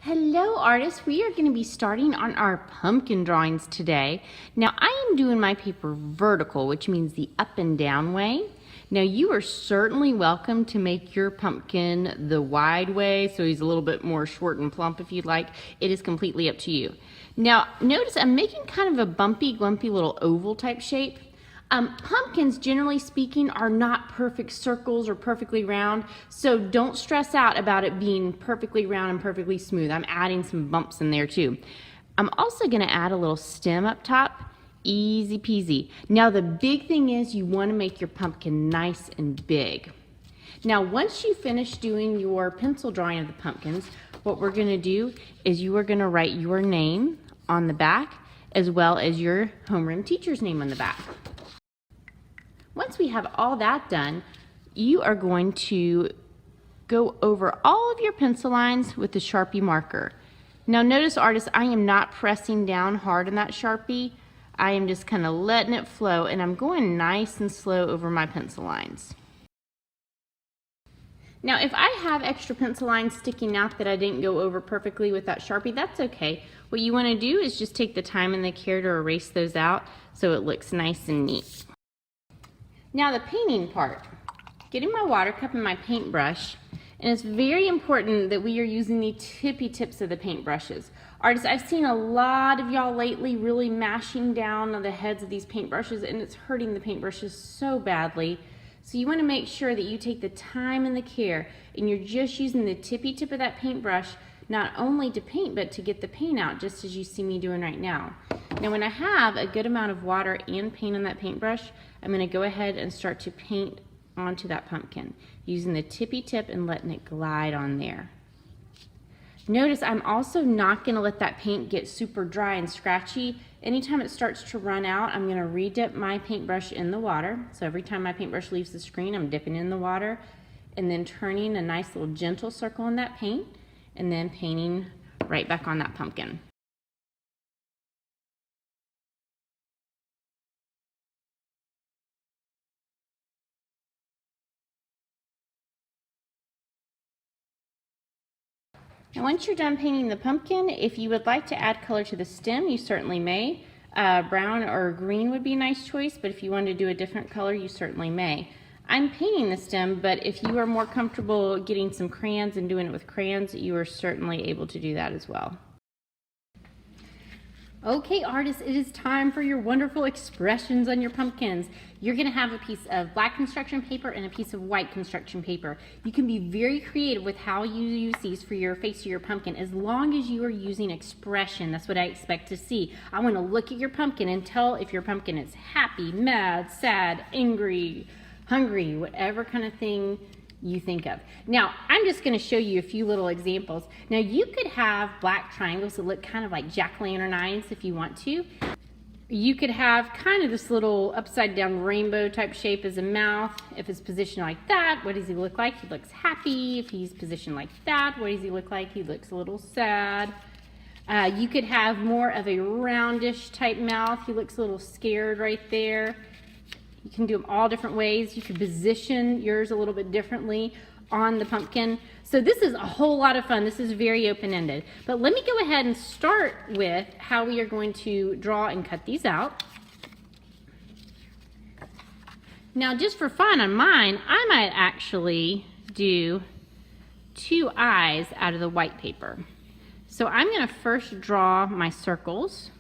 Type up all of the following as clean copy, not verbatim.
Hello artists, we are going to be starting on our pumpkin drawings today. Now I am doing my paper vertical, which means the up and down way. Now you are certainly welcome to make your pumpkin the wide way, so he's a little bit more short and plump if you'd like. It is completely up to you. Now notice I'm making kind of a bumpy, glumpy little oval type shape. Pumpkins, generally speaking, are not perfect circles or perfectly round, so don't stress out about it being perfectly round and perfectly smooth. I'm adding some bumps in there too. I'm also going to add a little stem up top. Easy peasy. Now the big thing is you want to make your pumpkin nice and big. Now once you finish doing your pencil drawing of the pumpkins, what we're going to do is you are going to write your name on the back as well as your homeroom teacher's name on the back. Once we have all that done, you are going to go over all of your pencil lines with the Sharpie marker. Now notice, artists, I am not pressing down hard on that Sharpie. I am just kind of letting it flow, and I'm going nice and slow over my pencil lines. Now if I have extra pencil lines sticking out that I didn't go over perfectly with that Sharpie, that's okay. What you want to do is just take the time and the care to erase those out so it looks nice and neat. Now the painting part, getting my water cup and my paintbrush, and it's very important that we are using the tippy tips of the paintbrushes. Artists, I've seen a lot of y'all lately really mashing down on the heads of these paintbrushes, and it's hurting the paintbrushes so badly. So you want to make sure that you take the time and the care, and you're just using the tippy tip of that paintbrush not only to paint, but to get the paint out, just as you see me doing right now. Now when I have a good amount of water and paint on that paintbrush, I'm going to go ahead and start to paint onto that pumpkin, using the tippy tip and letting it glide on there. Notice I'm also not going to let that paint get super dry and scratchy. Anytime it starts to run out, I'm going to re-dip my paintbrush in the water. So every time my paintbrush leaves the screen, I'm dipping in the water and then turning a nice little gentle circle in that paint and then painting right back on that pumpkin. Now once you're done painting the pumpkin, if you would like to add color to the stem, you certainly may. Brown or green would be a nice choice, but if you want to do a different color, you certainly may. I'm painting the stem, but if you are more comfortable getting some crayons and doing it with crayons, you are certainly able to do that as well. Okay artists, it is time for your wonderful expressions on your pumpkins. You're going to have a piece of black construction paper and a piece of white construction paper. You can be very creative with how you use these for your face of your pumpkin, as long as you are using expression. That's what I expect to see. I want to look at your pumpkin and tell if your pumpkin is happy, mad, sad, angry, hungry, whatever kind of thing you think of. Now, I'm just going to show you a few little examples. Now, you could have black triangles that look kind of like jack-o'-lantern eyes if you want to. You could have kind of this little upside down rainbow type shape as a mouth. If it's positioned like that, what does he look like? He looks happy. If he's positioned like that, what does he look like? He looks a little sad. You could have more of a roundish type mouth. He looks a little scared right there. You can do them all different ways. You can position yours a little bit differently on the pumpkin. So this is a whole lot of fun. This is very open-ended. But let me go ahead and start with how we are going to draw and cut these out. Now just for fun on mine, I might actually do 2 eyes out of the white paper. So I'm going to first draw my circles.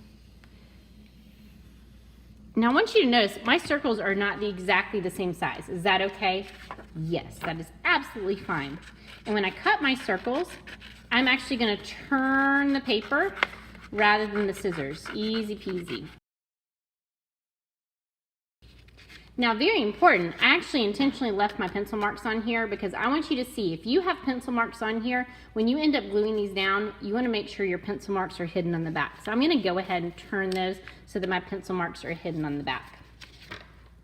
Now I want you to notice my circles are not exactly the same size. Is that okay? Yes, that is absolutely fine. And when I cut my circles, I'm actually going to turn the paper rather than the scissors. Easy peasy. Now, very important, I actually intentionally left my pencil marks on here because I want you to see, if you have pencil marks on here, when you end up gluing these down, you want to make sure your pencil marks are hidden on the back. So I'm going to go ahead and turn those so that my pencil marks are hidden on the back.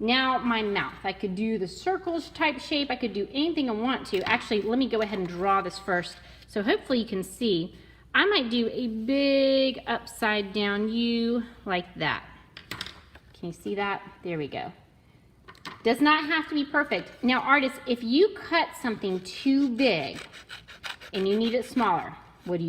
Now, my mouth. I could do the circles type shape. I could do anything I want to. Actually, let me go ahead and draw this first. So hopefully you can see. I might do a big upside down U like that. Can you see that? There we go. Does not have to be perfect. Now artists, if you cut something too big and you need it smaller, what do?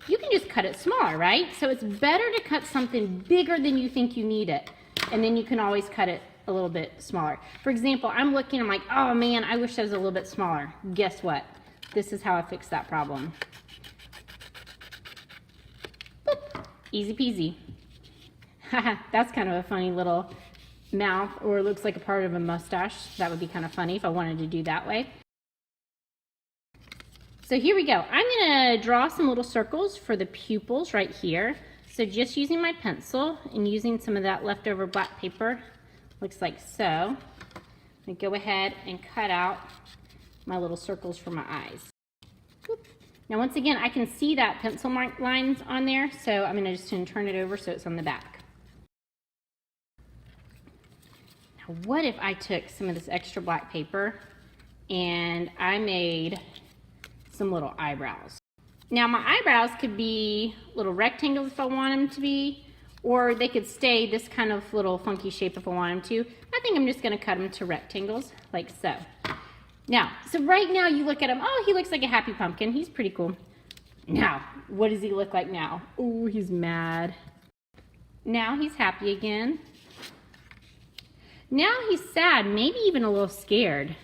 You can just cut it smaller, right? So it's better to cut something bigger than you think you need it. And then you can always cut it a little bit smaller. For example, I'm looking, I'm like, oh man, I wish I was a little bit smaller. Guess what? This is how I fix that problem. Boop. Easy peasy. Haha, that's kind of a funny little mouth, or it looks like a part of a mustache. That would be kind of funny if I wanted to do that way. So here we go. I'm gonna draw some little circles for the pupils right here. So just using my pencil and using some of that leftover black paper, looks like so. I'm gonna go ahead and cut out my little circles for my eyes. Whoop. Now once again, I can see that pencil mark lines on there, so I'm gonna just turn it over so it's on the back. Now what if I took some of this extra black paper and I made some little eyebrows? Now my eyebrows could be little rectangles if I want them to be, or they could stay this kind of little funky shape if I want them to. I think I'm just gonna cut them to rectangles, like so. Now, so right now you look at him, oh, he looks like a happy pumpkin. He's pretty cool. Now, what does he look like now? Oh, he's mad. Now he's happy again. Now he's sad, maybe even a little scared.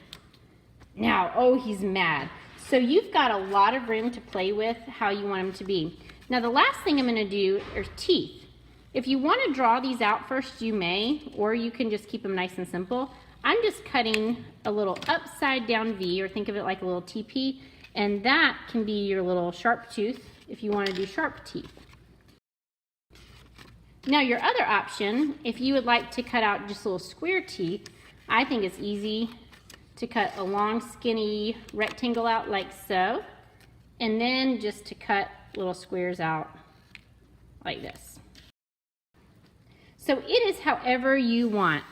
Now, oh, he's mad. So you've got a lot of room to play with how you want them to be. Now the last thing I'm gonna do are teeth. If you wanna draw these out first, you may, or you can just keep them nice and simple. I'm just cutting a little upside down V, or think of it like a little TP, and that can be your little sharp tooth if you wanna do sharp teeth. Now your other option, if you would like to cut out just little square teeth, I think it's easy to cut a long skinny rectangle out like so, and then just to cut little squares out like this. So it is however you want.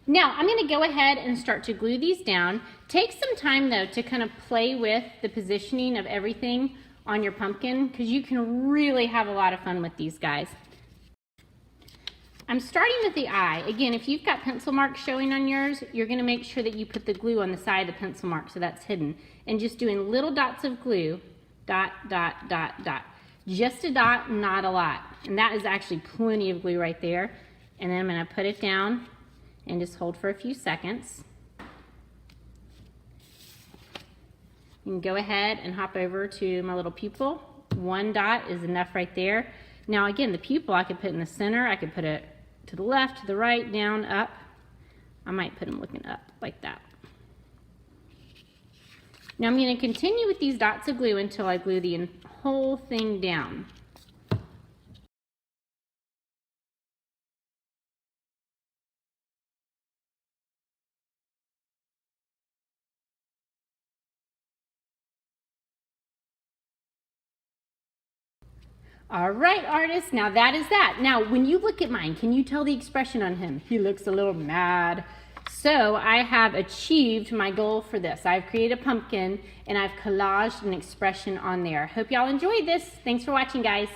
Now I'm gonna go ahead and start to glue these down. Take some time though to kind of play with the positioning of everything on your pumpkin, because you can really have a lot of fun with these guys. I'm starting with the eye. Again, if you've got pencil marks showing on yours, you're gonna make sure that you put the glue on the side of the pencil mark so that's hidden. And just doing little dots of glue, dot, dot, dot, dot. Just a dot, not a lot. And that is actually plenty of glue right there. And then I'm gonna put it down and just hold for a few seconds. You can go ahead and hop over to my little pupil. One dot is enough right there. Now again, the pupil I could put in the center, I could put it to the left, to the right, down, up. I might put them looking up like that. Now I'm going to continue with these dots of glue until I glue the whole thing down. All right, artists, now that is that. Now, when you look at mine, can you tell the expression on him? He looks a little mad. So I have achieved my goal for this. I've created a pumpkin and I've collaged an expression on there. Hope y'all enjoyed this. Thanks for watching, guys.